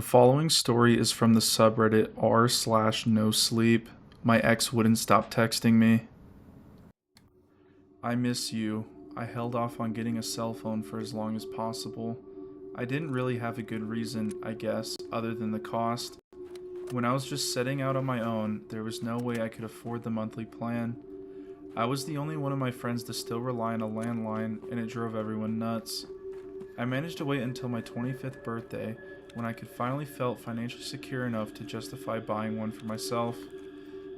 following story is from the subreddit r/nosleep. My ex wouldn't stop texting me. I miss you. I held off on getting a cell phone for as long as possible. I didn't really have a good reason, I guess, other than the cost. When I was just setting out on my own, there was no way I could afford the monthly plan. I was the only one of my friends to still rely on a landline, and it drove everyone nuts. I managed to wait until my 25th birthday, when I could finally felt financially secure enough to justify buying one for myself.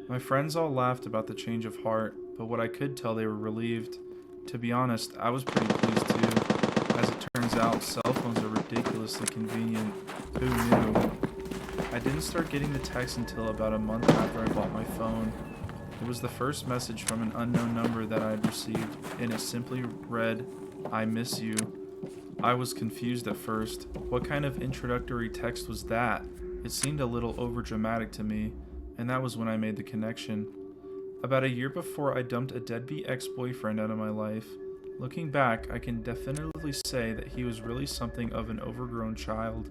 My friends all laughed about the change of heart, but what I could tell they were relieved. To be honest, I was pretty pleased too. As it turns out, cell phones are ridiculously convenient. Who knew? I didn't start getting the text until about a month after I bought my phone. It was the first message from an unknown number that I had received, and it simply read, "I miss you." I was confused at first. What kind of introductory text was that? It seemed a little overdramatic to me, and that was when I made the connection. About a year before, I dumped a deadbeat ex-boyfriend out of my life. Looking back, I can definitively say that he was really something of an overgrown child.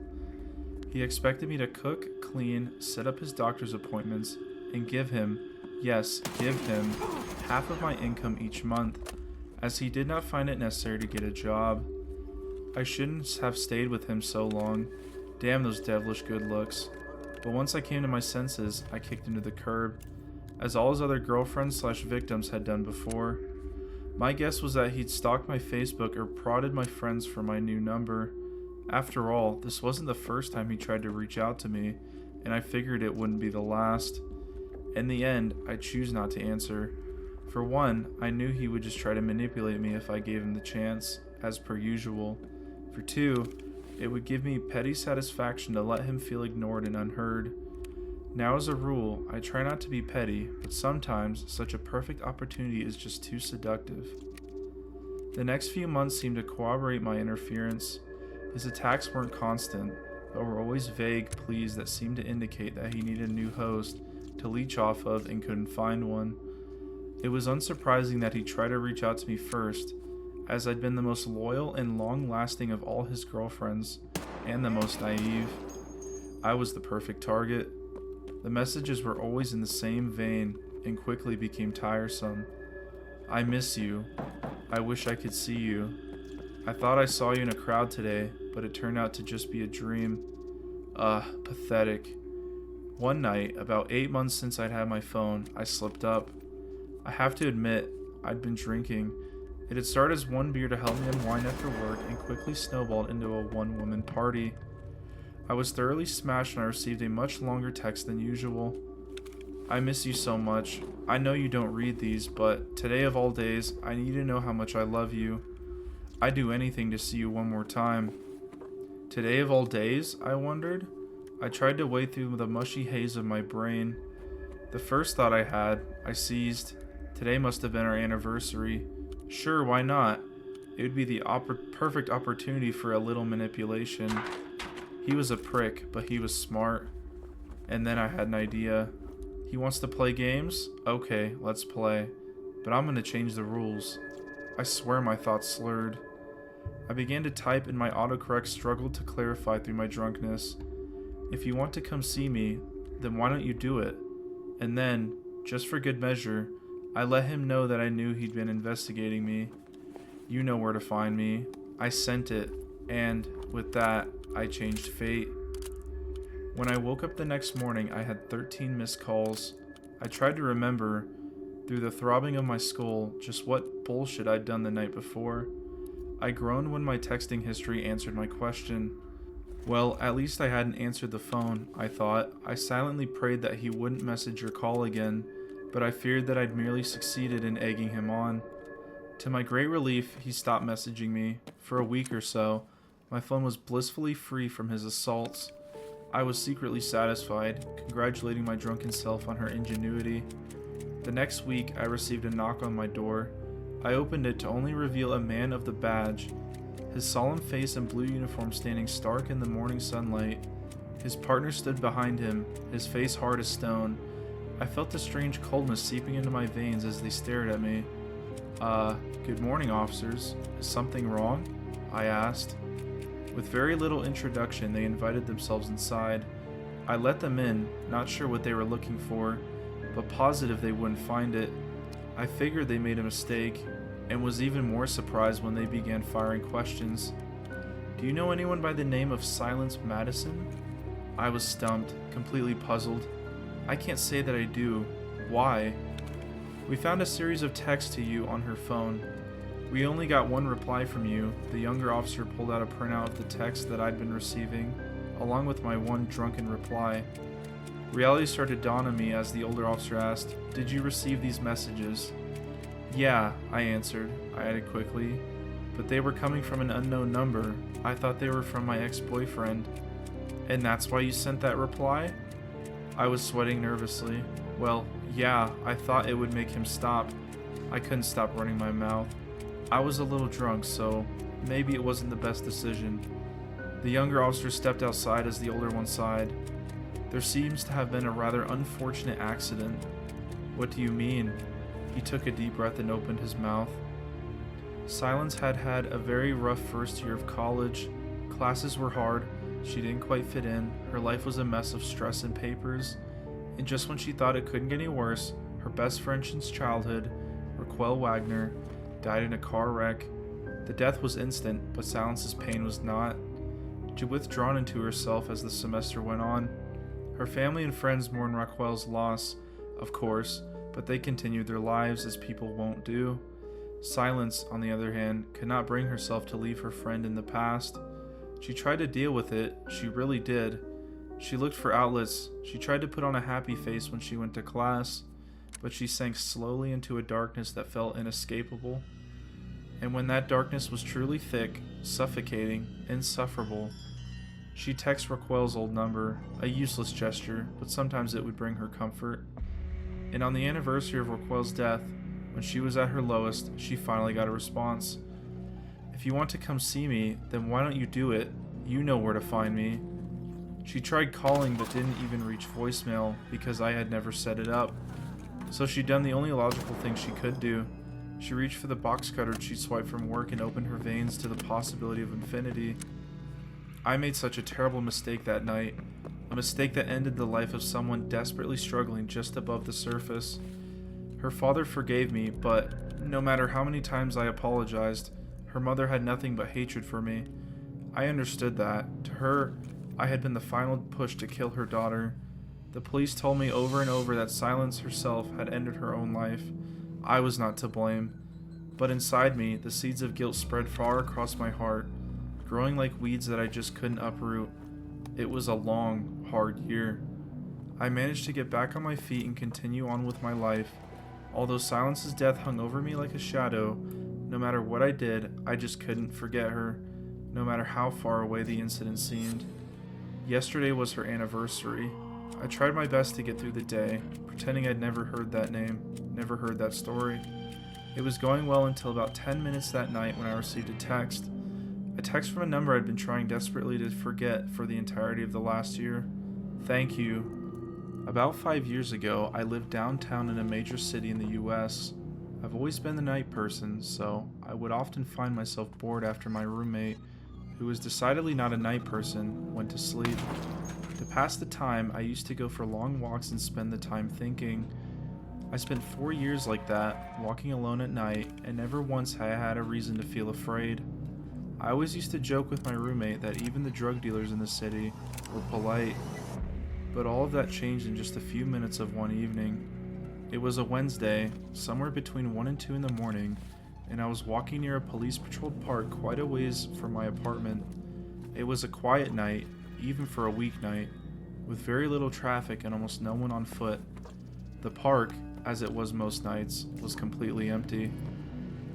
He expected me to cook, clean, set up his doctor's appointments, and give him, yes, give him, half of my income each month, as he did not find it necessary to get a job. I shouldn't have stayed with him so long. Damn those devilish good looks. But once I came to my senses, I kicked him to the curb, as all his other girlfriends/victims had done before. My guess was that he'd stalked my Facebook or prodded my friends for my new number. After all, this wasn't the first time he tried to reach out to me, and I figured it wouldn't be the last. In the end, I choose not to answer. For one, I knew he would just try to manipulate me if I gave him the chance, as per usual. For two, it would give me petty satisfaction to let him feel ignored and unheard. Now, as a rule, I try not to be petty, but sometimes such a perfect opportunity is just too seductive. The next few months seemed to corroborate my interference. His attacks weren't constant, but were always vague pleas that seemed to indicate that he needed a new host to leech off of and couldn't find one. It was unsurprising that he tried to reach out to me first, as I'd been the most loyal and long-lasting of all his girlfriends, and the most naive. I was the perfect target. The messages were always in the same vein, and quickly became tiresome. I miss you. I wish I could see you. I thought I saw you in a crowd today, but it turned out to just be a dream. Pathetic. One night, about 8 months since I'd had my phone, I slipped up. I have to admit, I'd been drinking. It had started as one beer to help me unwind after work and quickly snowballed into a one-woman party. I was thoroughly smashed when I received a much longer text than usual. I miss you so much. I know you don't read these, but today of all days, I need to know how much I love you. I'd do anything to see you one more time. Today of all days, I wondered. I tried to wade through the mushy haze of my brain. The first thought I had, I seized. Today must have been our anniversary. Sure, why not? It would be the perfect opportunity for a little manipulation. He was a prick, but he was smart. And then I had an idea. He wants to play games? Okay, let's play. But I'm gonna change the rules. I swear my thoughts slurred. I began to type and my autocorrect struggled to clarify through my drunkenness. If you want to come see me, then why don't you do it? And then, just for good measure, I let him know that I knew he'd been investigating me. You know where to find me. I sent it, and with that, I changed fate. When I woke up the next morning, I had 13 missed calls. I tried to remember, through the throbbing of my skull, just what bullshit I'd done the night before. I groaned when my texting history answered my question. Well, at least I hadn't answered the phone, I thought. I silently prayed that he wouldn't message or call again, but I feared that I'd merely succeeded in egging him on. To my great relief, he stopped messaging me. For a week or so, my phone was blissfully free from his assaults. I was secretly satisfied, congratulating my drunken self on her ingenuity. The next week, I received a knock on my door. I opened it to only reveal a man of the badge, his solemn face and blue uniform standing stark in the morning sunlight. His partner stood behind him, his face hard as stone. I felt a strange coldness seeping into my veins as they stared at me. Good morning, officers. Is something wrong?" I asked. With very little introduction, they invited themselves inside. I let them in, not sure what they were looking for, but positive they wouldn't find it. I figured they made a mistake, and was even more surprised when they began firing questions. "Do you know anyone by the name of Silence Madison?" I was stumped, completely puzzled. "I can't say that I do. Why?" "We found a series of texts to you on her phone. We only got one reply from you." The younger officer pulled out a printout of the text that I'd been receiving, along with my one drunken reply. Reality started to dawn on me as the older officer asked, "Did you receive these messages?" "Yeah," I answered. I added quickly, "But they were coming from an unknown number. I thought they were from my ex-boyfriend." "And that's why you sent that reply?" I was sweating nervously. "Well, yeah, I thought it would make him stop." I couldn't stop running my mouth. I was a little drunk, so maybe it wasn't the best decision. The younger officer stepped outside as the older one sighed. "There seems to have been a rather unfortunate accident." "What do you mean?" He took a deep breath and opened his mouth. Silence had had a very rough first year of college. Classes were hard, she didn't quite fit in, her life was a mess of stress and papers, and just when she thought it couldn't get any worse, her best friend since childhood, Raquel Wagner, died in a car wreck. The death was instant, but Silence's pain was not. She withdrawn into herself as the semester went on. Her family and friends mourned Raquel's loss, of course, but they continued their lives as people won't do. Silence, on the other hand, could not bring herself to leave her friend in the past. She tried to deal with it, she really did. She looked for outlets, she tried to put on a happy face when she went to class, but she sank slowly into a darkness that felt inescapable. And when that darkness was truly thick, suffocating, insufferable, she texted Raquel's old number, a useless gesture, but sometimes it would bring her comfort. And on the anniversary of Raquel's death, when she was at her lowest, she finally got a response. "If you want to come see me, then why don't you do it? You know where to find me." She tried calling but didn't even reach voicemail because I had never set it up. So she'd done the only logical thing she could do. She reached for the box cutter she'd swiped from work and opened her veins to the possibility of infinity. I made such a terrible mistake that night, a mistake that ended the life of someone desperately struggling just above the surface. Her father forgave me, but no matter how many times I apologized, her mother had nothing but hatred for me. I understood that. To her, I had been the final push to kill her daughter. The police told me over and over that Silence herself had ended her own life. I was not to blame. But inside me, the seeds of guilt spread far across my heart, growing like weeds that I just couldn't uproot. It was a long, hard year. I managed to get back on my feet and continue on with my life. Although Silence's death hung over me like a shadow, no matter what I did, I just couldn't forget her, no matter how far away the incident seemed. Yesterday was her anniversary. I tried my best to get through the day, pretending I'd never heard that name, never heard that story. It was going well until about 10 minutes that night when I received a text. A text from a number I'd been trying desperately to forget for the entirety of the last year. "Thank you. About 5 years ago, I lived downtown in a major city in the US. I've always been the night person, so I would often find myself bored after my roommate, who was decidedly not a night person, went to sleep. To pass the time, I used to go for long walks and spend the time thinking. I spent 4 years like that, walking alone at night, and never once had I had a reason to feel afraid. I always used to joke with my roommate that even the drug dealers in the city were polite. But all of that changed in just a few minutes of one evening. It was a Wednesday, somewhere between 1 and 2 in the morning, and I was walking near a police-patrolled park quite a ways from my apartment. It was a quiet night, even for a weeknight, with very little traffic and almost no one on foot. The park, as it was most nights, was completely empty.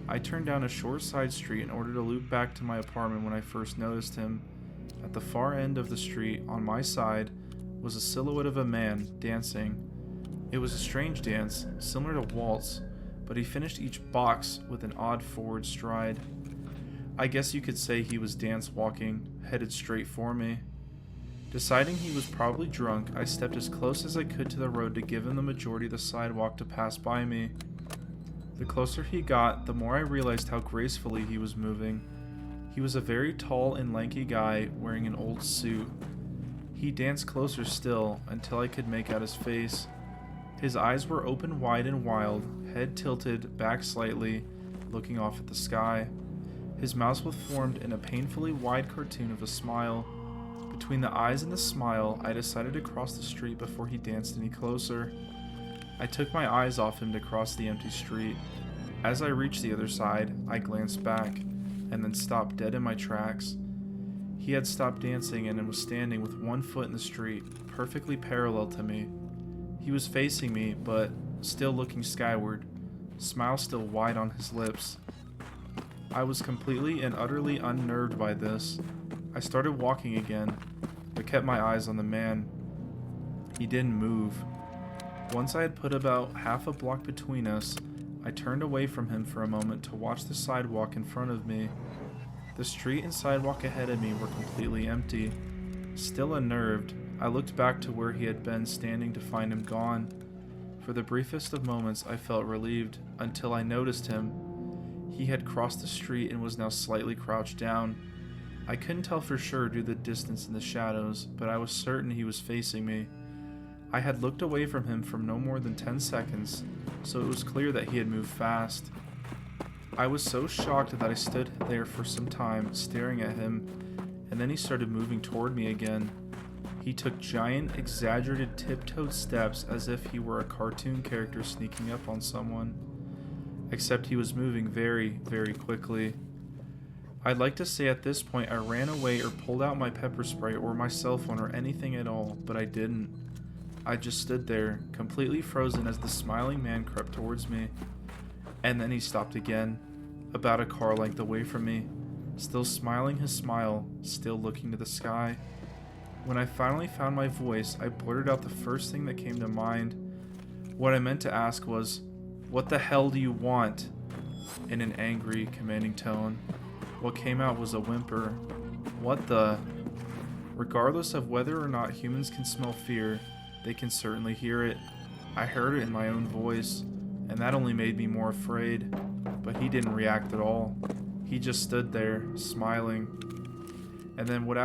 I turned down a short side street in order to loop back to my apartment when I first noticed him. At the far end of the street, on my side, was a silhouette of a man dancing. It was a strange dance, similar to waltz, but he finished each box with an odd forward stride. I guess you could say he was dance walking, headed straight for me. Deciding he was probably drunk, I stepped as close as I could to the road to give him the majority of the sidewalk to pass by me. The closer he got, the more I realized how gracefully he was moving. He was a very tall and lanky guy wearing an old suit. He danced closer still until I could make out his face. His eyes were open wide and wild, head tilted back slightly, looking off at the sky. His mouth was formed in a painfully wide cartoon of a smile. Between the eyes and the smile, I decided to cross the street before he danced any closer. I took my eyes off him to cross the empty street. As I reached the other side, I glanced back, and then stopped dead in my tracks. He had stopped dancing and was standing with one foot in the street, perfectly parallel to me. He was facing me, but still looking skyward, smile still wide on his lips. I was completely and utterly unnerved by this. I started walking again, but kept my eyes on the man. He didn't move. Once I had put about half a block between us, I turned away from him for a moment to watch the sidewalk in front of me. The street and sidewalk ahead of me were completely empty. Still unnerved, I looked back to where he had been standing to find him gone. For the briefest of moments, I felt relieved, until I noticed him. He had crossed the street and was now slightly crouched down. I couldn't tell for sure due to the distance in the shadows, but I was certain he was facing me. I had looked away from him for no more than 10 seconds, so it was clear that he had moved fast. I was so shocked that I stood there for some time, staring at him, and then he started moving toward me again. He took giant, exaggerated, tiptoed steps as if he were a cartoon character sneaking up on someone. Except he was moving very, very quickly. I'd like to say at this point I ran away or pulled out my pepper spray or my cell phone or anything at all, but I didn't. I just stood there, completely frozen as the smiling man crept towards me. And then he stopped again, about a car length away from me, still smiling his smile, still looking to the sky. When I finally found my voice, I blurted out the first thing that came to mind. What I meant to ask was, "What the hell do you want?" in an angry, commanding tone. What came out was a whimper. What the? Regardless of whether or not humans can smell fear, they can certainly hear it. I heard it in my own voice, and that only made me more afraid. But he didn't react at all. He just stood there, smiling. And then what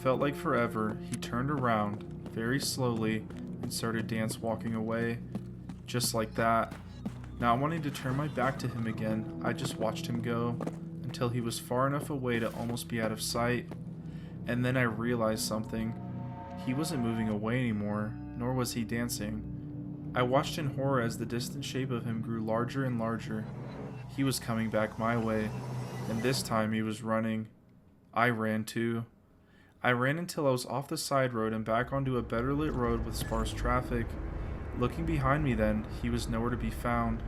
felt like forever, he turned around, very slowly, and started walking away. Just like that. Not wanting to turn my back to him again, I just watched him go, until he was far enough away to almost be out of sight. And then I realized something. He wasn't moving away anymore, nor was he dancing. I watched in horror as the distant shape of him grew larger and larger. He was coming back my way, and this time he was running. I ran too. I ran until I was off the side road and back onto a better lit road with sparse traffic. Looking behind me then, he was nowhere to be found.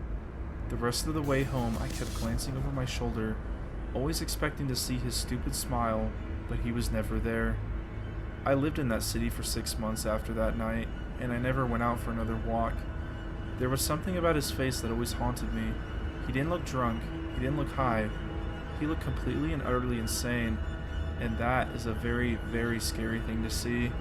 The rest of the way home I kept glancing over my shoulder, always expecting to see his stupid smile, but he was never there. I lived in that city for 6 months after that night, and I never went out for another walk. There was something about his face that always haunted me. He didn't look drunk, he didn't look high. He looked completely and utterly insane, and that is a very, very scary thing to see.